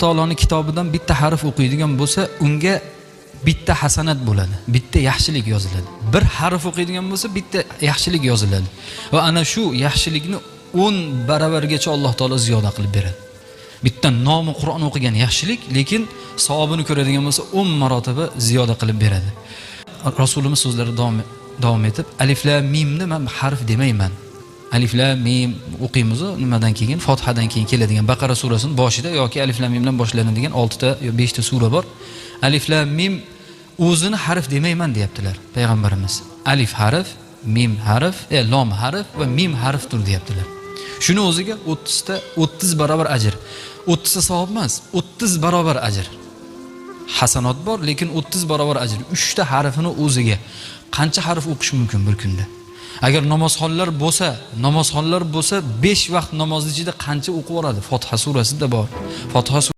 taoloning kitobidan bitta harf o'qiydigan bo'lsa, unga bitta hasanat bo'ladi, bitta yaxshilik yoziladi. Bir harf o'qiydigan bo'lsa, bitta yaxshilik yoziladi. Va ana shu yaxshilikni 10 baravargacha Alloh taolo ziyoda qilib beradi. Bitta nomi Qur'on o'qigan yaxshilik, lekin savobini ko'radigan bo'lsa 10 marotaba ziyoda qilib beradi. Rasulimiz so'zlari davom etib, alif lam mimni men harf demayman. Alif lam mim o'qiymiz, nimadan keyin Fotihadan keyin keladigan Baqara surasining boshida yoki alif lam mim bilan boshlanadigan 6 ta yo 5 ta sura bor. Alif lam mim o'zini harf demayman deyaptilar payg'ambarimiz. Alif harf, mim harf, lom harf va mim harfdir deyaptilar. Shuni o'ziga 30 barobar ajr. 30 ta savob emas, 30 barobar ajr. Hasanot bor, lekin 30 barobar ajr. 3 ta harfini o'ziga qancha harf o'qish mumkin bir kunda? Agar namozxonlar bo'lsa 5 vaqt namoz ichida qancha o'qib oladi? Fotiha surasida bor. Fotiha